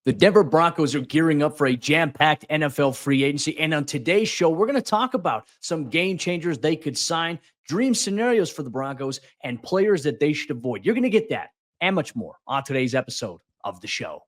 The Denver Broncos are gearing up for a jam-packed NFL free agency. And on today's show, we're going to talk about some game changers they could sign, dream scenarios for the Broncos, and players that they should avoid. You're going to get that and much more on today's episode of the show.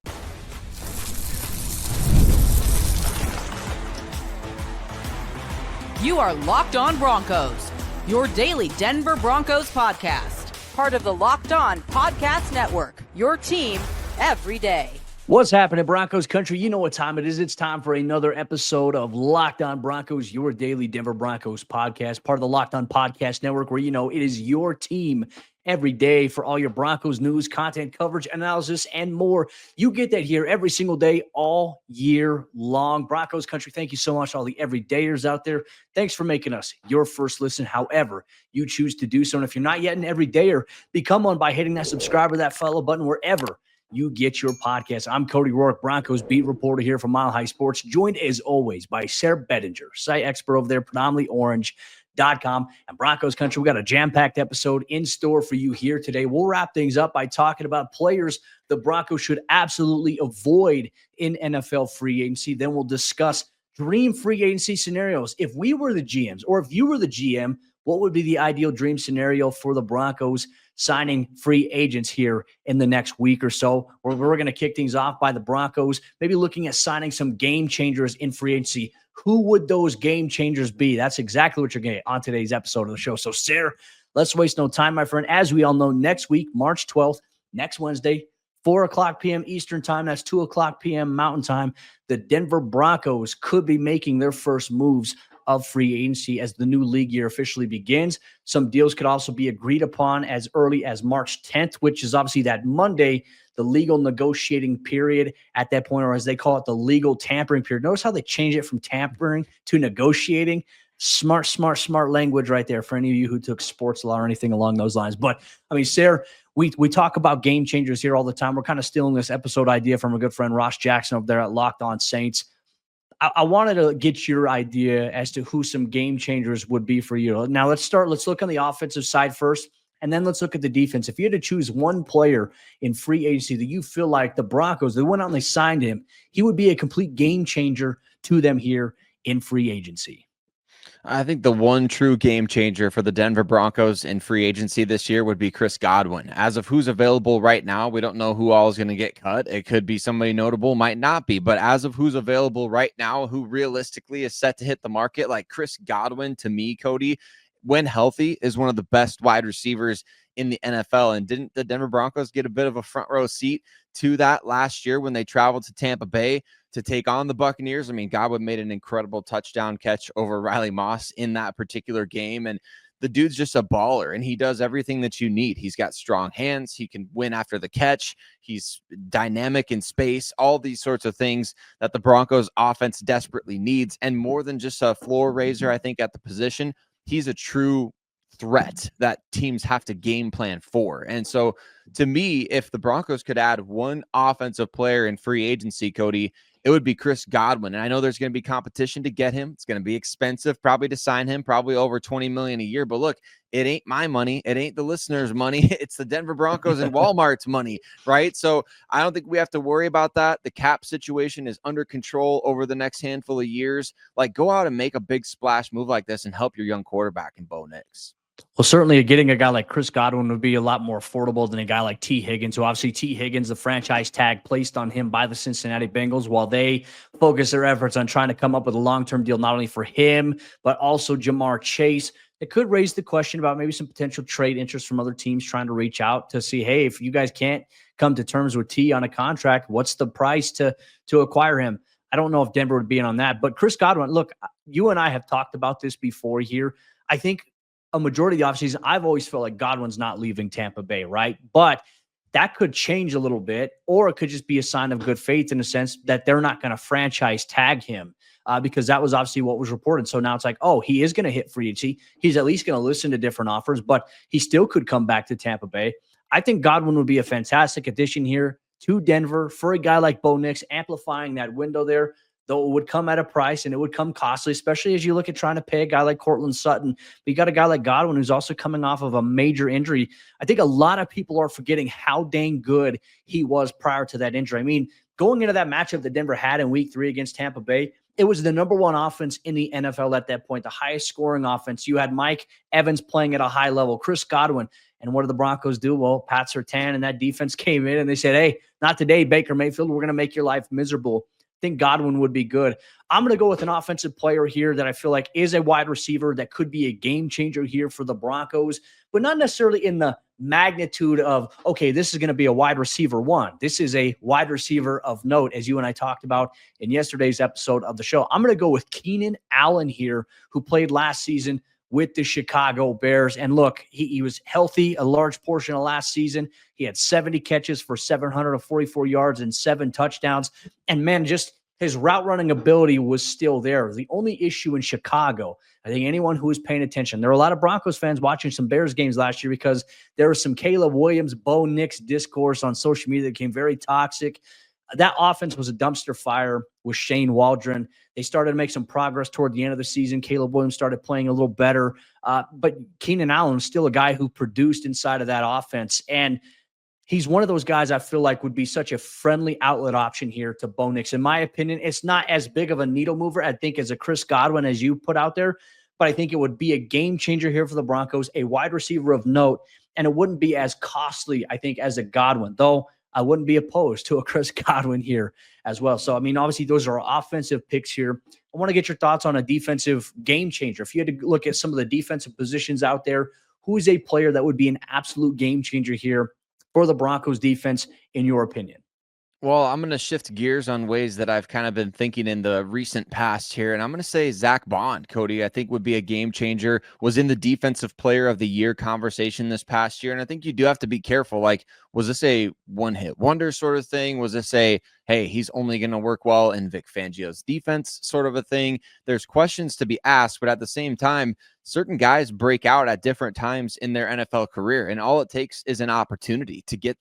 You are Locked On Broncos, your daily Denver Broncos podcast. Part of the Locked On Podcast Network, your team every day. What's happening, Broncos Country? You know what time it is. It's time for another episode of Locked On Broncos, your daily Denver Broncos podcast, part of the Locked On Podcast Network, where you know it is your team every day for all your Broncos news, content, coverage, analysis, and more. You get that here every single day, all year long. Broncos Country, thank you so much to all the everydayers out there. Thanks for making us your first listen, however you choose to do so. And if you're not yet an everydayer, become one by hitting that subscribe or that follow button wherever you get your podcast. I'm Cody Roark, Broncos beat reporter here from Mile High Sports, joined as always by Sayre Bedinger, site expert over there, predominantly orange.com. And Broncos Country, we got a jam-packed episode in store for you here today. We'll wrap things up by talking about players the Broncos should absolutely avoid in NFL free agency. Then we'll discuss dream free agency scenarios. If we were the GMs, or if you were the GM, what would be the ideal dream scenario for the Broncos signing free agents here in the next week or so? We're going to kick things off by the Broncos, maybe looking at signing some game changers in free agency. Who would those game changers be? That's exactly what you're getting on today's episode of the show. So, Sayre, let's waste no time, my friend. As we all know, next week, March 12th, next Wednesday, 4 o'clock p.m. Eastern time, that's 2 o'clock p.m. Mountain time, the Denver Broncos could be making their first moves of free agency as the new league year officially begins. Some deals could also be agreed upon as early as March 10th, which is obviously that Monday, the legal negotiating period at that point, or as they call it, the legal tampering period. Notice how they change it from tampering to negotiating. Smart language right there for any of you who took sports law or anything along those lines. But I mean, Sayre, we talk about game changers here all the time. We're kind of stealing this episode idea from a good friend, Ross Jackson, over there at Locked On Saints. I wanted to get your idea as to who some game changers would be for you. Now, let's look on the offensive side first, and then let's look at the defense. If you had to choose one player in free agency that you feel like the Broncos, they went out and they signed him, he would be a complete game changer to them here in free agency. I think the one true game changer for the Denver Broncos in free agency this year would be Chris Godwin. As of who's available right now, we don't know who all is going to get cut. It could be somebody notable, might not be. But as of who's available right now, who realistically is set to hit the market, like Chris Godwin, to me, Cody, when healthy, is one of the best wide receivers in the NFL. And didn't the Denver Broncos get a bit of a front row seat to that last year when they traveled to Tampa Bay to take on the Buccaneers? I mean, Godwin made an incredible touchdown catch over Riley Moss in that particular game. And the dude's just a baller, and he does everything that you need. He's got strong hands. He can win after the catch. He's dynamic in space, all these sorts of things that the Broncos offense desperately needs. And more than just a floor raiser, I think, at the position, he's a true threat that teams have to game plan for. And so to me, if the Broncos could add one offensive player in free agency, Cody, it would be Chris Godwin. And I know there's going to be competition to get him. It's going to be expensive probably to sign him, probably over $20 million a year. But look, it ain't my money. It ain't the listeners' money. It's the Denver Broncos and Walmart's money, right? So I don't think we have to worry about that. The cap situation is under control over the next handful of years. Like, go out and make a big splash move like this and help your young quarterback in Bo Nix. Well, certainly getting a guy like Chris Godwin would be a lot more affordable than a guy like T. Higgins. So obviously T. Higgins, the franchise tag placed on him by the Cincinnati Bengals, while they focus their efforts on trying to come up with a long-term deal, not only for him, but also Jamar Chase. It could raise the question about maybe some potential trade interest from other teams trying to reach out to see, hey, if you guys can't come to terms with T on a contract, what's the price to acquire him? I don't know if Denver would be in on that. But Chris Godwin, look, you and I have talked about this before here. I think a majority of the offseason, I've always felt like Godwin's not leaving Tampa Bay, right? But that could change a little bit, or it could just be a sign of good faith in the sense that they're not going to franchise tag him because that was obviously what was reported. So now it's like, oh, he is going to hit free agency. He's at least going to listen to different offers, but he still could come back to Tampa Bay. I think Godwin would be a fantastic addition here to Denver for a guy like Bo Nix, amplifying that window there. though it would come at a price and it would come costly, especially as you look at trying to pay a guy like Courtland Sutton. But you got a guy like Godwin who's also coming off of a major injury. I think a lot of people are forgetting how dang good he was prior to that injury. I mean, going into that matchup that Denver had in week 3 against Tampa Bay, it was the number 1 offense in the NFL at that point, the highest scoring offense. You had Mike Evans playing at a high level, Chris Godwin. And what did the Broncos do? Well, Pat Surtain and that defense came in and they said, hey, not today, Baker Mayfield. We're going to make your life miserable. I think Godwin would be good. I'm going to go with an offensive player here that I feel like is a wide receiver that could be a game changer here for the Broncos, but not necessarily in the magnitude of, okay, this is going to be a wide receiver 1. This is a wide receiver of note, as you and I talked about in yesterday's episode of the show. I'm going to go with Keenan Allen here, who played last season with the Chicago Bears. And look, he was healthy a large portion of last season. He had 70 catches for 744 yards and 7 touchdowns. And man, just his route running ability was still there. The only issue in Chicago, I think anyone who was paying attention, there were a lot of Broncos fans watching some Bears games last year because there was some Caleb Williams, Bo Nix discourse on social media that became very toxic. That offense was a dumpster fire with Shane Waldron. They started to make some progress toward the end of the season. Caleb Williams started playing a little better. But Keenan Allen was still a guy who produced inside of that offense. And he's one of those guys I feel like would be such a friendly outlet option here to Bo Nix. In my opinion, it's not as big of a needle mover, I think, as a Chris Godwin as you put out there. But I think it would be a game changer here for the Broncos, a wide receiver of note. And it wouldn't be as costly, I think, as a Godwin, though I wouldn't be opposed to a Chris Godwin here as well. So, I mean, obviously, those are offensive picks here. I want to get your thoughts on a defensive game changer. If you had to look at some of the defensive positions out there, who is a player that would be an absolute game changer here for the Broncos defense, in your opinion? Well, I'm going to shift gears on ways that I've kind of been thinking in the recent past here. And I'm going to say Zach Baun, Cody, I think would be a game changer, was in the defensive player of the year conversation this past year. And I think you do have to be careful. Like, was this a one-hit wonder sort of thing? Was this a, hey, he's only going to work well in Vic Fangio's defense sort of a thing? There's questions to be asked, but at the same time, certain guys break out at different times in their NFL career, and all it takes is an opportunity to get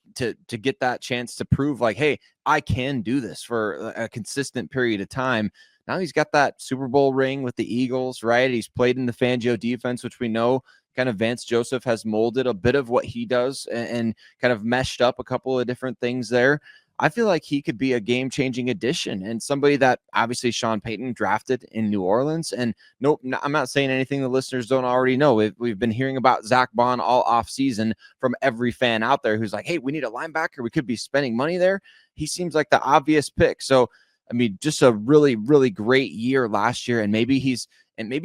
that chance to prove like, hey, I can do this for a consistent period of time. Now he's got that Super Bowl ring with the Eagles, right? He's played in the Fangio defense, which we know kind of Vance Joseph has molded a bit of what he does and kind of meshed up a couple of different things there. I feel like he could be a game-changing addition and somebody that obviously Sean Payton drafted in New Orleans. And nope, I'm not saying anything the listeners don't already know. We've been hearing about Zach Baun all off season from every fan out there who's like, hey, we need a linebacker. We could be spending money there. He seems like the obvious pick. So, I mean, just a really, really great year last year. And maybe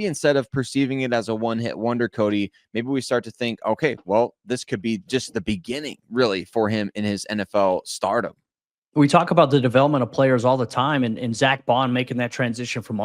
instead of perceiving it as a one-hit wonder, Cody, maybe we start to think, okay, well, this could be just the beginning really for him in his NFL stardom. We talk about the development of players all the time, and Zach Baun making that transition from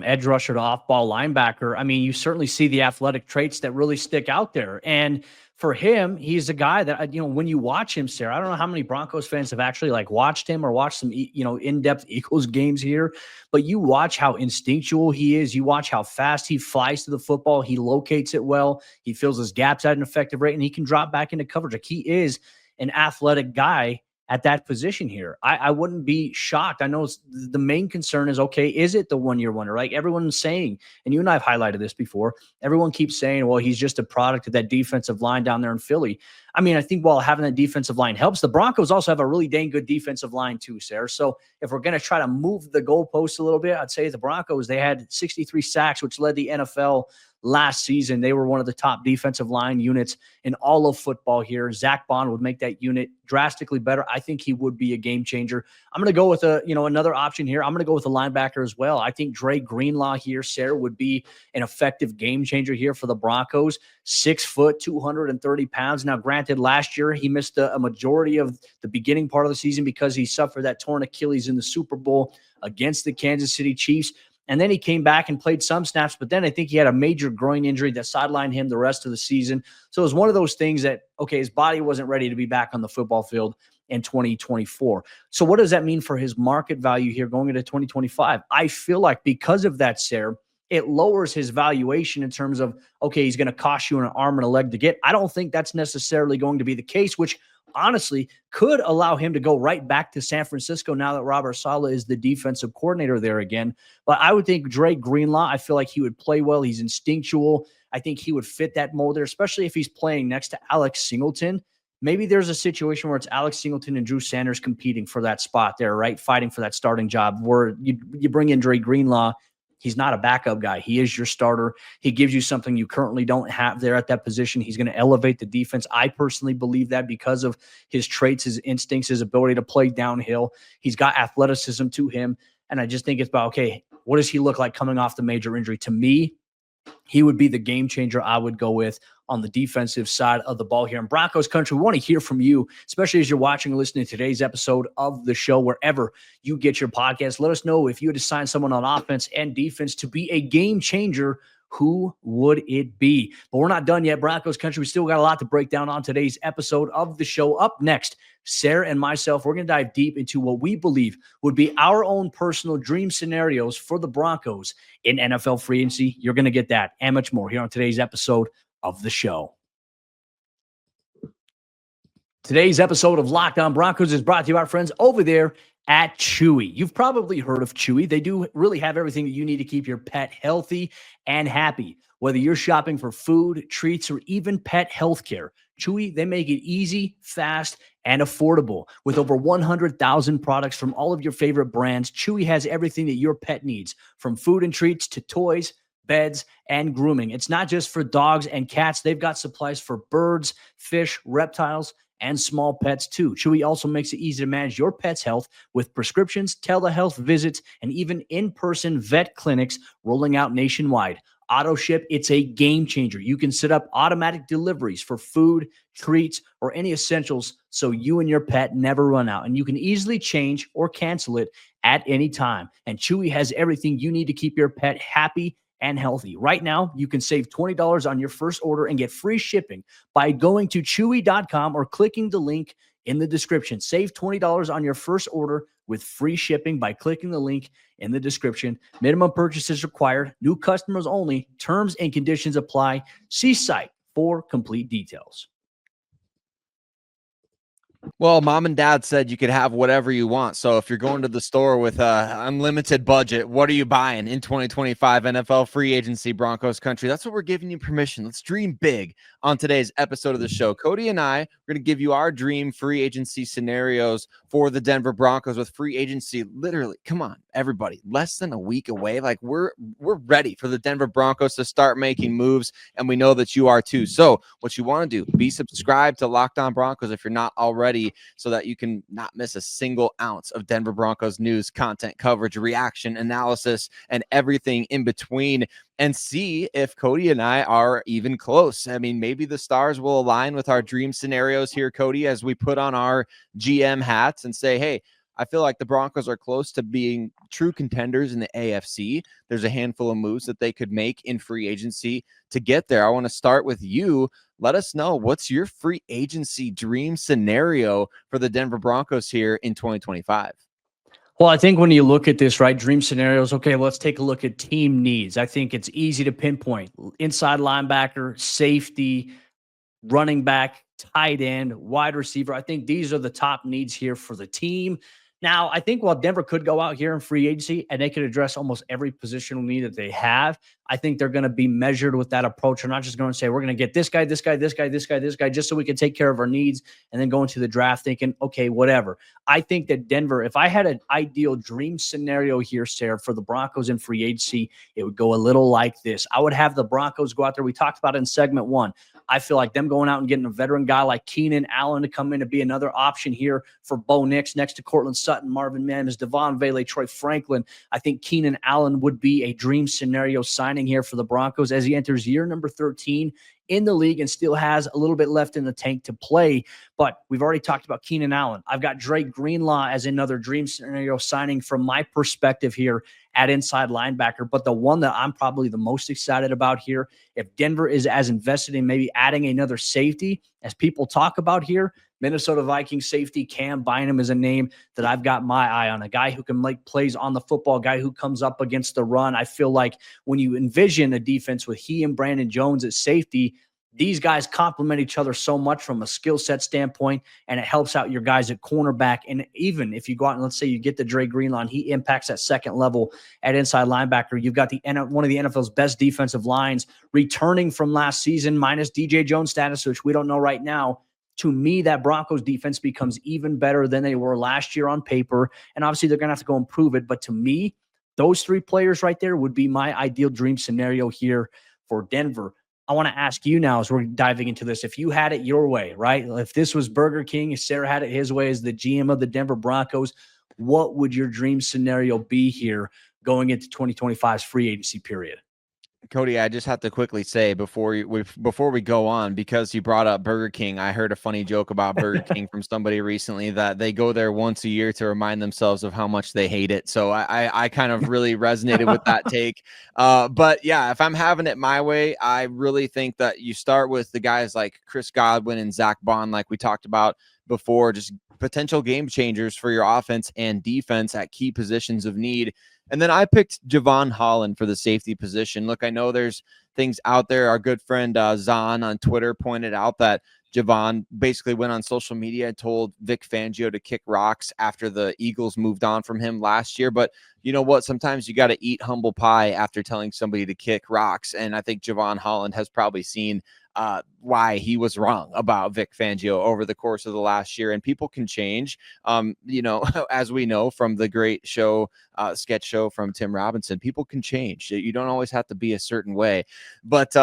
edge rusher to off-ball linebacker. I mean, you certainly see the athletic traits that really stick out there. And for him, he's a guy that, when you watch him, Sayre, I don't know how many Broncos fans have actually watched him or watched some, in-depth Eagles games here, but you watch how instinctual he is. You watch how fast he flies to the football. He locates it well. He fills his gaps at an effective rate, and he can drop back into coverage. Like, he is an athletic guy at that position here. I wouldn't be shocked. I know the main concern is, okay, is it the one-year wonder? Like everyone's saying, and you and I have highlighted this before, everyone keeps saying, well, he's just a product of that defensive line down there in Philly. I mean, I think while having that defensive line helps, the Broncos also have a really dang good defensive line too, Sayre. So if we're going to try to move the goalposts a little bit, I'd say the Broncos, they had 63 sacks, which led the NFL last season. They were one of the top defensive line units in all of football here. Zach Baun would make that unit drastically better. I think he would be a game changer. I'm going to go with another option here. I'm going to go with a linebacker as well. I think Dre Greenlaw here, Sayre, would be an effective game changer here for the Broncos. 6 foot, 230 pounds. Now, granted, last year he missed a majority of the beginning part of the season because he suffered that torn Achilles in the Super Bowl against the Kansas City Chiefs. And then he came back and played some snaps, but then I think he had a major groin injury that sidelined him the rest of the season. So it was one of those things that, okay, his body wasn't ready to be back on the football field in 2024. So what does that mean for his market value here going into 2025? I feel like because of that, Sayre, it lowers his valuation in terms of, okay, he's going to cost you an arm and a leg to get. I don't think that's necessarily going to be the case, which honestly could allow him to go right back to San Francisco now that Robert Saleh is the defensive coordinator there again. But I would think Dre Greenlaw, I feel like he would play well. He's instinctual. I think he would fit that mold there, especially if he's playing next to Alex Singleton. maybe there's a situation where it's Alex Singleton and Drew Sanders competing for that spot there, right? Fighting for that starting job, where you bring in Dre Greenlaw. He's not a backup guy. He is your starter. He gives you something you currently don't have there at that position. He's going to elevate the defense. I personally believe that because of his traits, his instincts, his ability to play downhill. He's got athleticism to him. And I just think it's about, okay, what does he look like coming off the major injury? To me, he would be the game changer I would go with on the defensive side of the ball here. In Broncos Country, we want to hear from you, especially as you're watching and listening to today's episode of the show, wherever you get your podcast. Let us know if you had to sign someone on offense and defense to be a game changer, who would it be? But we're not done yet, Broncos Country. We still got a lot to break down on today's episode of the show. Up next, Sayre and myself, we're going to dive deep into what we believe would be our own personal dream scenarios for the Broncos in NFL free agency. You're going to get that and much more here on today's episode of the show. Today's episode of Locked On Broncos is brought to you by our friends over there at Chewy. You've probably heard of Chewy. They do really have everything that you need to keep your pet healthy and happy. Whether you're shopping for food, treats, or even pet health care, Chewy, they make it easy, fast, and affordable. With over 100,000 products from all of your favorite brands, Chewy has everything that your pet needs, from food and treats to toys, beds, and grooming. It's not just for dogs and cats. They've got supplies for birds, fish, reptiles, and small pets too. Chewy also makes it easy to manage your pet's health with prescriptions, telehealth visits, and even in-person vet clinics rolling out nationwide. Auto ship, it's a game changer. You can set up automatic deliveries for food, treats, or any essentials so you and your pet never run out. And you can easily change or cancel it at any time. And Chewy has everything you need to keep your pet happy and healthy. Right now, you can save $20 on your first order and get free shipping by going to chewy.com or clicking the link in the description. Save $20 on your first order with free shipping by clicking the link in the description. Minimum purchase is required. New customers only. Terms and conditions apply. See site for complete details. Well, mom and dad said you could have whatever you want. So if you're going to the store with an unlimited budget, what are you buying in 2025 NFL free agency, Broncos Country? That's what we're giving you permission. Let's dream big on today's episode of the show. Cody and I are going to give you our dream free agency scenarios for the Denver Broncos with free agency. Literally, come on, everybody, less than a week away. Like we're ready for the Denver Broncos to start making moves, and we know that you are too. So what you want to do, be subscribed to Locked On Broncos if you're not already, so that you can not miss a single ounce of Denver Broncos news, content, coverage, reaction, analysis, and everything in between, and see if Cody and I are even close. I mean, maybe the stars will align with our dream scenarios here, Cody, as we put on our GM hats and say, hey, I feel like the Broncos are close to being true contenders in the AFC. There's a handful of moves that they could make in free agency to get there. I want to start with you. Let us know, what's your free agency dream scenario for the Denver Broncos here in 2025? Well, I think when you look at this, right, dream scenarios, okay, let's take a look at team needs. I think it's easy to pinpoint. Inside linebacker, safety, running back, tight end, wide receiver. I think these are the top needs here for the team. Now, I think while Denver could go out here in free agency and they could address almost every positional need that they have, I think they're going to be measured with that approach. They're not just going to say, we're going to get this guy, this guy, this guy, this guy, this guy, just so we can take care of our needs, and then go into the draft thinking, okay, whatever. I think that Denver, if I had an ideal dream scenario here, Sayre, for the Broncos in free agency, it would go a little like this. I would have the Broncos go out there. We talked about it in segment one. I feel like them going out and getting a veteran guy like Keenan Allen to come in to be another option here for Bo Nix next to Cortland Sutton, Marvin Mims, Devon Vele, Troy Franklin. I think Keenan Allen would be a dream scenario signing here for the Broncos as he enters year number 13 in the league and still has a little bit left in the tank to play. But we've already talked about Keenan Allen. I've got Dre Greenlaw as another dream scenario signing from my perspective here at inside linebacker. But the one that I'm probably the most excited about here, if Denver is as invested in maybe adding another safety as people talk about here, Minnesota Vikings safety Cam Bynum is a name that I've got my eye on, a guy who can make plays on the football, guy who comes up against the run. I feel like when you envision a defense with he and Brandon Jones at safety, these guys complement each other so much from a skill set standpoint, and it helps out your guys at cornerback. And even if you go out and let's say you get the Dre Greenlaw, and he impacts that second level at inside linebacker, you've got one of the NFL's best defensive lines returning from last season minus DJ Jones status, which we don't know right now. to me, that Broncos defense becomes even better than they were last year on paper. And obviously, they're going to have to go improve it. But to me, those three players right there would be my ideal dream scenario here for Denver. I want to ask you now, as we're diving into this, if you had it your way, right? If this was Burger King, if Sayre had it his way as the GM of the Denver Broncos, what would your dream scenario be here going into 2025's free agency period? Cody, I just have to quickly say before we go on, because you brought up Burger King, I heard a funny joke about Burger King from somebody recently that they go there once a year to remind themselves of how much they hate it. So I kind of really resonated with that take. But yeah, if I'm having it my way, I really think that you start with the guys like Chris Godwin and Zach Baun, like we talked about before, just potential game changers for your offense and defense at key positions of need. And then I picked Jevon Holland for the safety position. Look, I know there's things out there. Our good friend Zahn on Twitter pointed out that Jevon basically went on social media and told Vic Fangio to kick rocks after the Eagles moved on from him last year. But you know what? Sometimes you got to eat humble pie after telling somebody to kick rocks. And I think Jevon Holland has probably seen why he was wrong about Vic Fangio over the course of the last year. And people can change, as we know from the great show, sketch show from Tim Robinson, people can change. You don't always have to be a certain way. But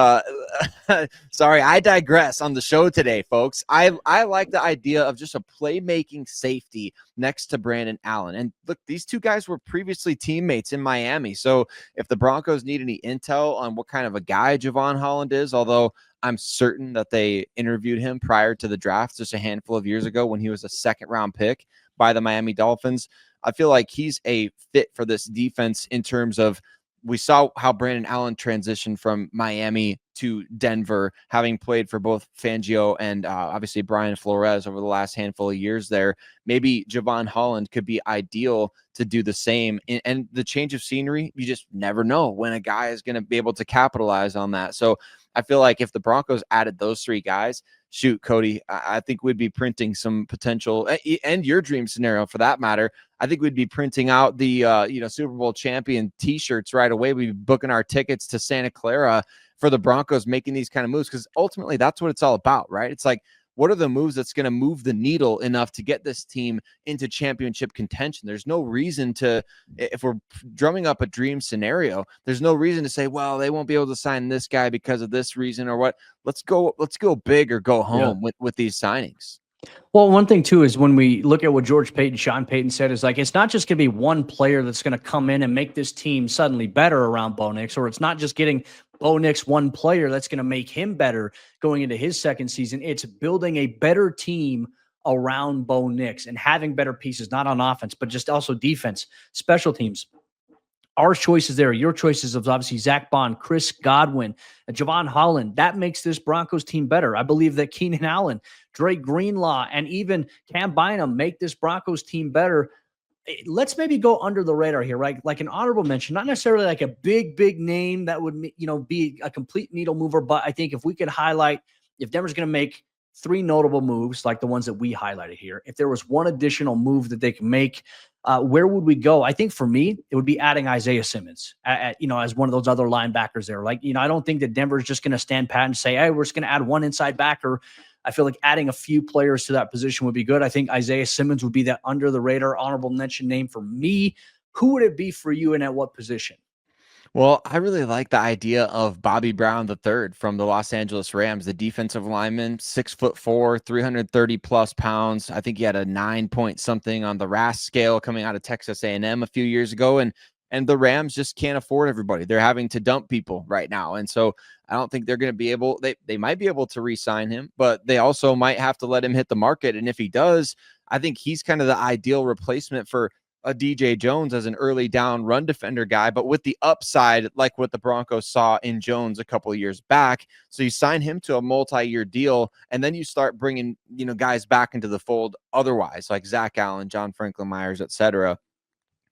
sorry, I digress on the show today, folks. I like the idea of just a playmaking safety next to Brandon Allen. And look, these two guys were previously teammates in Miami. So if the Broncos need any intel on what kind of a guy Jevon Holland is, although I'm certain that they interviewed him prior to the draft just a handful of years ago when he was a second-round pick by the Miami Dolphins, I feel like he's a fit for this defense in terms of we saw how Brandon Allen transitioned from Miami to Denver, having played for both Fangio and obviously Brian Flores over the last handful of years there. Maybe Jevon Holland could be ideal to do the same. And the change of scenery, you just never know when a guy is going to be able to capitalize on that. So I feel like if the Broncos added those three guys, shoot, Cody, I think we'd be printing some potential, and your dream scenario for that matter, I think we'd be printing out the Super Bowl champion T-shirts right away. We'd be booking our tickets to Santa Clara for the Broncos making these kind of moves, because ultimately that's what it's all about, right? It's like, what are the moves that's going to move the needle enough to get this team into championship contention? There's no reason to, if we're drumming up a dream scenario, there's no reason to say, well, they won't be able to sign this guy because of this reason or what. Let's go big or go home with these signings. Well, one thing too is when we look at what Sean Payton said, is like, it's not just going to be one player that's going to come in and make this team suddenly better around Bo Nix, or it's not just getting Bo Nix one player that's going to make him better going into his second season. It's building a better team around Bo Nix and having better pieces, not on offense, but just also defense, special teams. Our choices there, your choices of obviously Zach Baun, Chris Godwin, Jevon Holland, that makes this Broncos team better. I believe that Keenan Allen, Dre Greenlaw, and even Cam Bynum make this Broncos team better. Let's maybe go under the radar here, right? Like an honorable mention, not necessarily like a big name that would, be a complete needle mover. But I think if we could highlight, if Denver's going to make three notable moves like the ones that we highlighted here, if there was one additional move that they can make, where would we go? I think for me, it would be adding Isaiah Simmons as one of those other linebackers there. Like, I don't think that Denver is just going to stand pat and say, hey, we're just going to add one inside backer. I feel like adding a few players to that position would be good. I think Isaiah Simmons would be that under the radar honorable mention name for me. Who would it be for you and at what position? Well, I really like the idea of Bobby Brown III from the Los Angeles Rams, the defensive lineman, 6'4", 330 plus pounds. I think he had a 9 point something on the RAS scale coming out of Texas A&M a few years ago. And the Rams just can't afford everybody. They're having to dump people right now. And so I don't think they're going to be able, they might be able to re-sign him, but they also might have to let him hit the market. And if he does, I think he's kind of the ideal replacement for a DJ Jones as an early down run defender guy, but with the upside, like what the Broncos saw in Jones a couple of years back. So you sign him to a multi-year deal, and then you start bringing, guys back into the fold otherwise, like Zach Allen, John Franklin Myers, etc.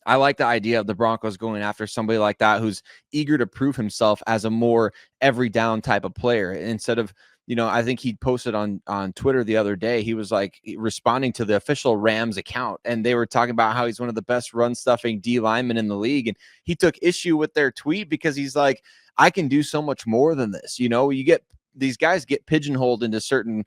I like the idea of the Broncos going after somebody like that who's eager to prove himself as a more every down type of player instead of, I think he posted on Twitter the other day, he was like responding to the official Rams account, and they were talking about how he's one of the best run stuffing D linemen in the league. And he took issue with their tweet because he's like, I can do so much more than this. You get these guys get pigeonholed into certain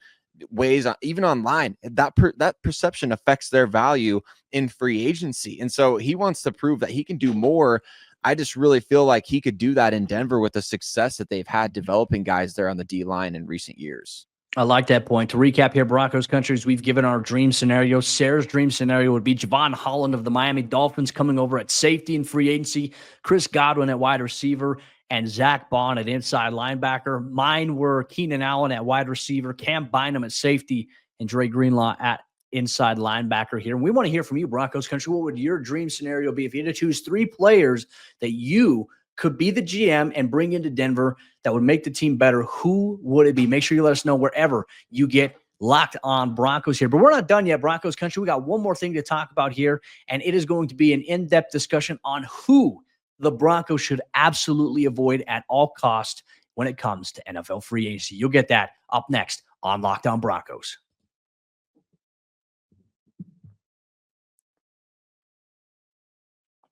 ways, even online, that perception affects their value in free agency. And so he wants to prove that he can do more. I just really feel like he could do that in Denver with the success that they've had developing guys there on the D line in recent years. I like that point. To recap here, Broncos countries, we've given our dream scenario. Sayre's dream scenario would be Jevon Holland of the Miami Dolphins coming over at safety in free agency, Chris Godwin at wide receiver, and Baun at inside linebacker. Mine were Keenan Allen at wide receiver, Cam Bynum at safety, and Dre Greenlaw at inside linebacker here. And we want to hear from you, Broncos country. What would your dream scenario be if you had to choose 3 players that you could be the GM and bring into Denver that would make the team better? Who would it be? Make sure you let us know wherever you get Locked On Broncos here. But we're not done yet, Broncos country. We got one more thing to talk about here, and it is going to be an in-depth discussion on who the Broncos should absolutely avoid at all costs when it comes to NFL free agency. You'll get that up next on Locked On Broncos.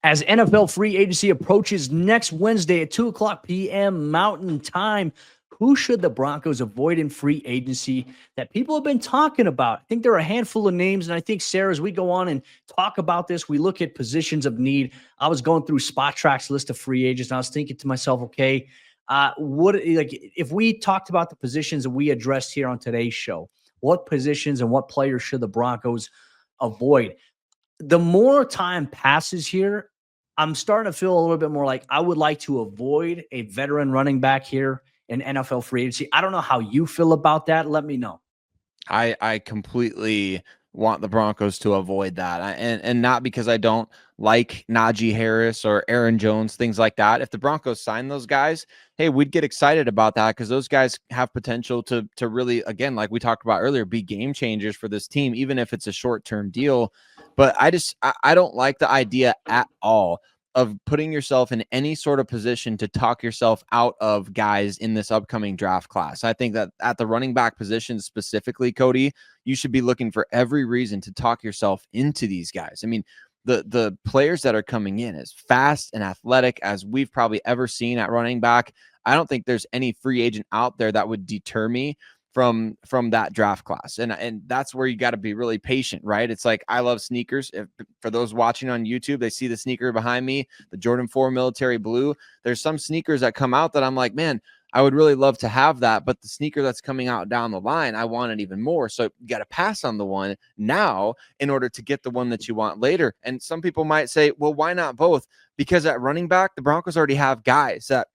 As NFL free agency approaches next Wednesday at 2 o'clock p.m. Mountain Time, who should the Broncos avoid in free agency that people have been talking about? I think there are a handful of names, and I think, Sayre, as we go on and talk about this, we look at positions of need. I was going through Spot Track's list of free agents, and I was thinking to myself, okay, if we talked about the positions that we addressed here on today's show, what positions and what players should the Broncos avoid? The more time passes here, I'm starting to feel a little bit more like I would like to avoid a veteran running back here in NFL free agency. I don't know how you feel about that. Let me know. I completely want the Broncos to avoid that. And not because I don't like Najee Harris or Aaron Jones, things like that. If the Broncos sign those guys, hey, we'd get excited about that because those guys have potential to really, again, like we talked about earlier, be game changers for this team, even if it's a short-term deal. But I don't like the idea at all of putting yourself in any sort of position to talk yourself out of guys in this upcoming draft class. I think that at the running back position specifically, Cody, you should be looking for every reason to talk yourself into these guys. I mean, the players that are coming in as fast and athletic as we've probably ever seen at running back. I don't think there's any free agent out there that would deter me from that draft class. And that's where you got to be really patient, right? It's like, I love sneakers. For those watching on YouTube, they see the sneaker behind me, the Jordan 4 military blue. There's some sneakers that come out that I'm like, man, I would really love to have that. But the sneaker that's coming out down the line, I want it even more. So you got to pass on the one now in order to get the one that you want later. And some people might say, well, why not both? Because at running back, the Broncos already have guys that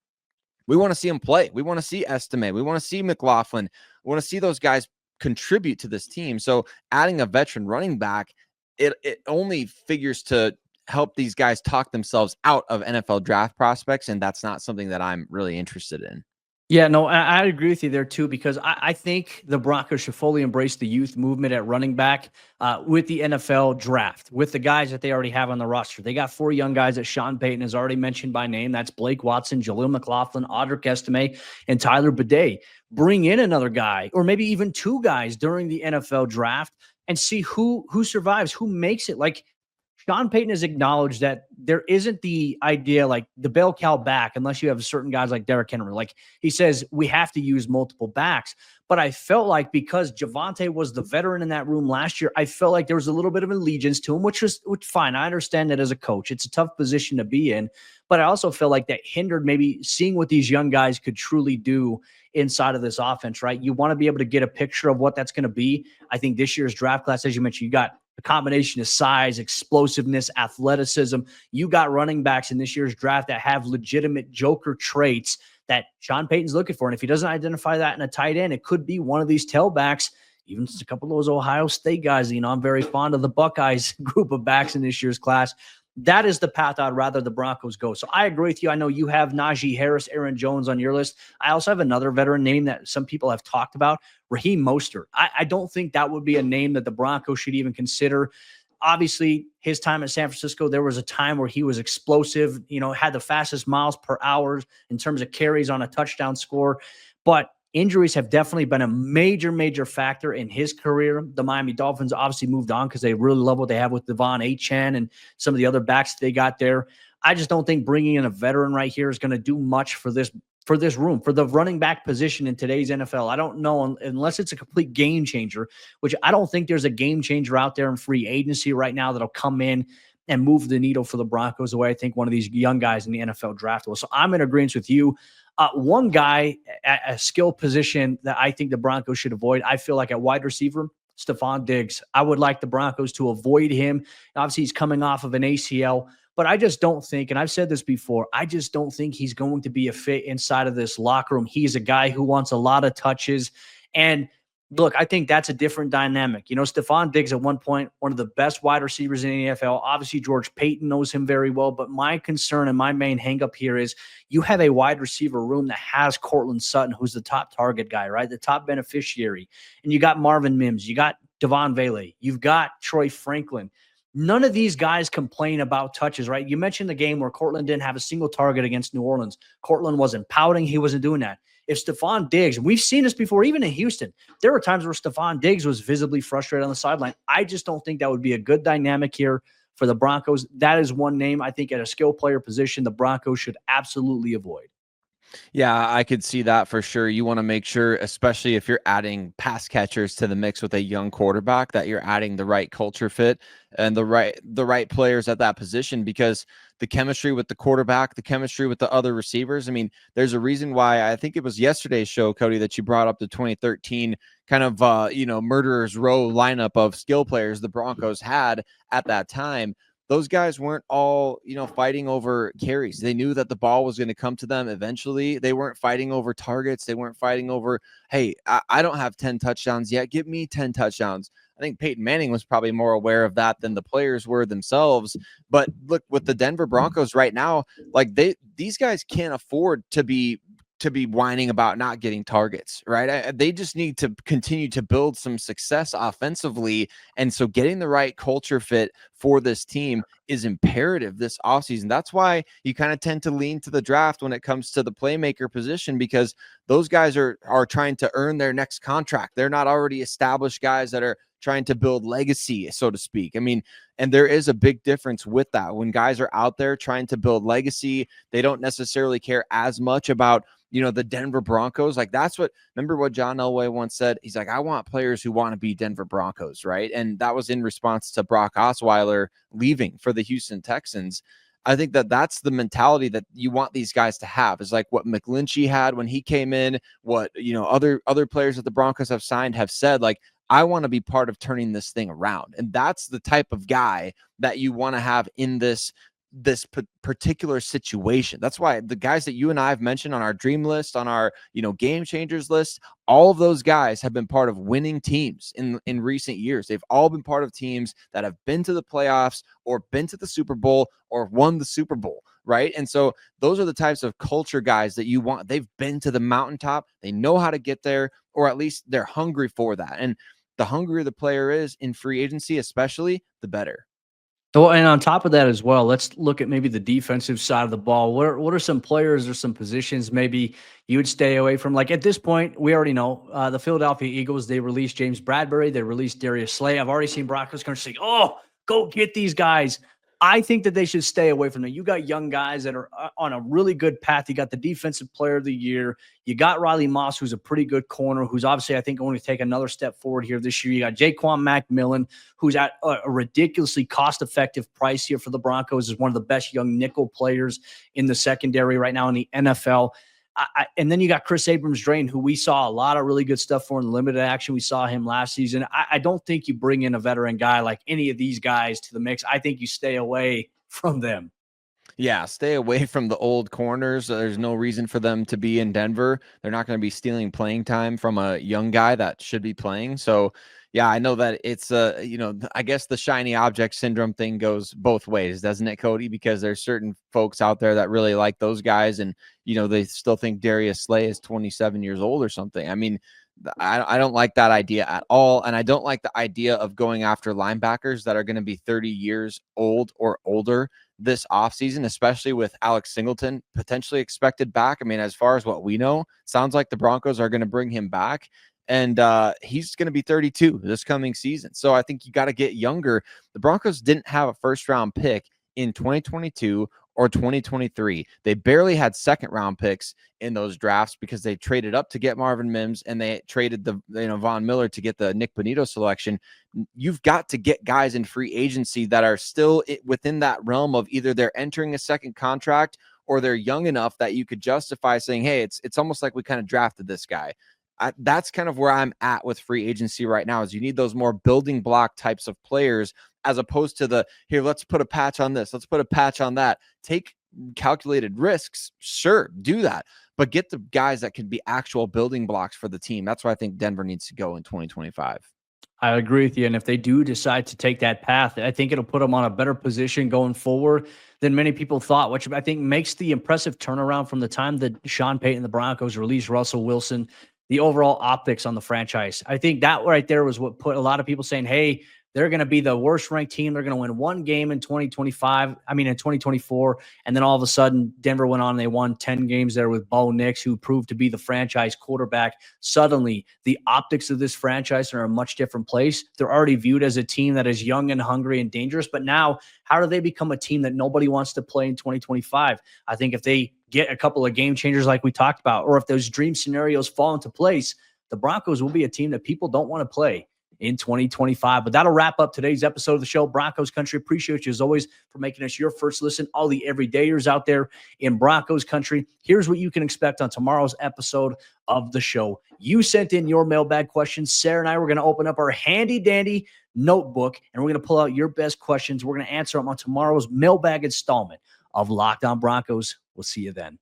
we want to see them play. We want to see Estime. We want to see McLaughlin. We want to see those guys contribute to this team. So adding a veteran running back, it only figures to help these guys talk themselves out of NFL draft prospects. And that's not something that I'm really interested in. Yeah, no, I agree with you there too, because I think the Broncos should fully embrace the youth movement at running back with the NFL draft, with the guys that they already have on the roster. They got 4 young guys that Sean Payton has already mentioned by name. That's Blake Watson, Jaleel McLaughlin, Audric Estime, and Sayre Bedinger. Bring in another guy or maybe even 2 guys during the NFL draft and see who survives, who makes it. Like, Sean Payton has acknowledged that there isn't the idea like the bell cow back unless you have certain guys like Derrick Henry. Like, he says we have to use multiple backs. But I felt like because Javonte was the veteran in that room last year, I felt like there was a little bit of allegiance to him, which fine. I understand that as a coach. It's a tough position to be in. But I also felt like that hindered maybe seeing what these young guys could truly do inside of this offense, right? You want to be able to get a picture of what that's going to be. I think this year's draft class, as you mentioned, you got a combination of size, explosiveness, athleticism. You got running backs in this year's draft that have legitimate joker traits that Sean Payton's looking for. And if he doesn't identify that in a tight end, it could be one of these tailbacks, even a couple of those Ohio State guys. You know, I'm very fond of the Buckeyes group of backs in this year's class. That is the path I'd rather the Broncos go. So I agree with you. I know you have Najee Harris, Aaron Jones on your list. I also have another veteran name that some people have talked about, Raheem Mostert. I don't think that would be a name that the Broncos should even consider. Obviously, his time at San Francisco, there was a time where he was explosive, you know, had the fastest miles per hour in terms of carries on a touchdown score. But injuries have definitely been a major factor in his career. The Miami Dolphins obviously moved on because they really love what they have with Devon Achane and some of the other backs they got there. I just don't think bringing in a veteran right here is going to do much for this for this room, for the running back position in today's NFL. I don't know unless it's a complete game changer, which I don't think there's a game changer out there in free agency right now that'll come in and move the needle for the Broncos the way I think one of these young guys in the NFL draft will. So I'm in agreement with you. One guy at a skill position that I think the Broncos should avoid, I feel like at wide receiver, Stephon Diggs. I would like the Broncos to avoid him. Obviously, he's coming off of an ACL, but I just don't think, and I've said this before, I just don't think he's going to be a fit inside of this locker room. He's a guy who wants a lot of touches. And look, I think that's a different dynamic. You know, Stephon Diggs at one point, one of the best wide receivers in the NFL. Obviously, George Payton knows him very well. But my concern and my main hangup here is you have a wide receiver room that has Courtland Sutton, who's the top target guy, right? The top beneficiary. And you got Marvin Mims. You got Devon Vele. You've got Troy Franklin. None of these guys complain about touches, right? You mentioned the game where Courtland didn't have a single target against New Orleans. Courtland wasn't pouting. He wasn't doing that. If Stephon Diggs, we've seen this before, even in Houston, there were times where Stephon Diggs was visibly frustrated on the sideline. I just don't think that would be a good dynamic here for the Broncos. That is one name I think at a skill player position the Broncos should absolutely avoid. Yeah, I could see that for sure. You want to make sure, especially if you're adding pass catchers to the mix with a young quarterback, that you're adding the right culture fit and the right players at that position, because the chemistry with the quarterback, the chemistry with the other receivers. I mean, there's a reason why I think it was yesterday's show, Cody, that you brought up the 2013 kind of murderers row lineup of skill players the Broncos had at that time. Those guys weren't all, fighting over carries. They knew that the ball was going to come to them eventually. They weren't fighting over targets. They weren't fighting over, hey, I don't have 10 touchdowns yet. Give me 10 touchdowns. I think Peyton Manning was probably more aware of that than the players were themselves. But look, with the Denver Broncos right now, like these guys can't afford to be whining about not getting targets, right? They just need to continue to build some success offensively. And so getting the right culture fit for this team is imperative this offseason. That's why you kind of tend to lean to the draft when it comes to the playmaker position, because those guys are trying to earn their next contract. They're not already established guys that are trying to build legacy, so to speak. I mean, and there is a big difference with that. When guys are out there trying to build legacy, they don't necessarily care as much about, the Denver Broncos. Like remember what John Elway once said? He's like, I want players who want to be Denver Broncos, right? And that was in response to Brock Osweiler leaving for the Houston Texans. I think that's the mentality that you want these guys to have. Is like what McGlinchey had when he came in, what, other players that the Broncos have signed have said, like, I want to be part of turning this thing around. And that's the type of guy that you want to have in this particular situation. That's why the guys that you and I have mentioned on our dream list, on our, game changers list, all of those guys have been part of winning teams in recent years. They've all been part of teams that have been to the playoffs or been to the Super Bowl or won the Super Bowl, right? And so those are the types of culture guys that you want. They've been to the mountaintop. They know how to get there, or at least they're hungry for that. And the hungrier the player is in free agency, especially, the better. Well, and on top of that as well, let's look at maybe the defensive side of the ball. What are some players or some positions maybe you would stay away from? Like at this point, we already know the Philadelphia Eagles, they released James Bradbury. They released Darius Slay. I've already seen Broncos Country say, oh, go get these guys. I think that they should stay away from them. You got young guys that are on a really good path. You got the defensive player of the year. You got Riley Moss, who's a pretty good corner, who's obviously, I think, going to take another step forward here this year. You got Jaquan McMillan, who's at a ridiculously cost-effective price here for the Broncos, is one of the best young nickel players in the secondary right now in the NFL. And then you got Chris Abrams-Drain, who we saw a lot of really good stuff for in limited action. We saw him last season. I don't think you bring in a veteran guy like any of these guys to the mix. I think you stay away from them. Yeah, stay away from the old corners. There's no reason for them to be in Denver. They're not going to be stealing playing time from a young guy that should be playing. So, yeah, I know that it's I guess the shiny object syndrome thing goes both ways, doesn't it, Cody? Because there's certain folks out there that really like those guys, and they still think Darius Slay is 27 years old or something. I mean, I don't like that idea at all, and I don't like the idea of going after linebackers that are going to be 30 years old or older this offseason, especially with Alex Singleton potentially expected back. I mean, as far as what we know, sounds like the Broncos are going to bring him back. And he's going to be 32 this coming season. So I think you got to get younger. The Broncos didn't have a first-round pick in 2022 or 2023. They barely had second round picks in those drafts because they traded up to get Marvin Mims and they traded Von Miller to get the Nick Bonito selection. You've got to get guys in free agency that are still within that realm of either they're entering a second contract or they're young enough that you could justify saying, hey, it's almost like we kind of drafted this guy. That's kind of where I'm at with free agency right now, is you need those more building block types of players as opposed to here, let's put a patch on this, let's put a patch on that. Take calculated risks, sure, do that, but get the guys that can be actual building blocks for the team. That's where I think Denver needs to go in 2025. I agree with you. And if they do decide to take that path, I think it'll put them on a better position going forward than many people thought, which I think makes the impressive turnaround from the time that Sean Payton and the Broncos released Russell Wilson, the overall optics on the franchise. I think that right there was what put a lot of people saying, hey, they're going to be the worst ranked team. They're going to win one game in 2024. And then all of a sudden, Denver went on and they won 10 games there with Bo Nix, who proved to be the franchise quarterback. Suddenly, the optics of this franchise are in a much different place. They're already viewed as a team that is young and hungry and dangerous. But now, how do they become a team that nobody wants to play in 2025? I think if they get a couple of game changers like we talked about, or if those dream scenarios fall into place, the Broncos will be a team that people don't want to play in 2025. But that'll wrap up today's episode of the show. Broncos Country, appreciate you as always for making us your first listen. All the everydayers out there in Broncos Country, here's what you can expect on tomorrow's episode of the show. You sent in your mailbag questions. Sayre and I were going to open up our handy dandy notebook and we're going to pull out your best questions. We're going to answer them on tomorrow's mailbag installment of Locked On Broncos. We'll see you then.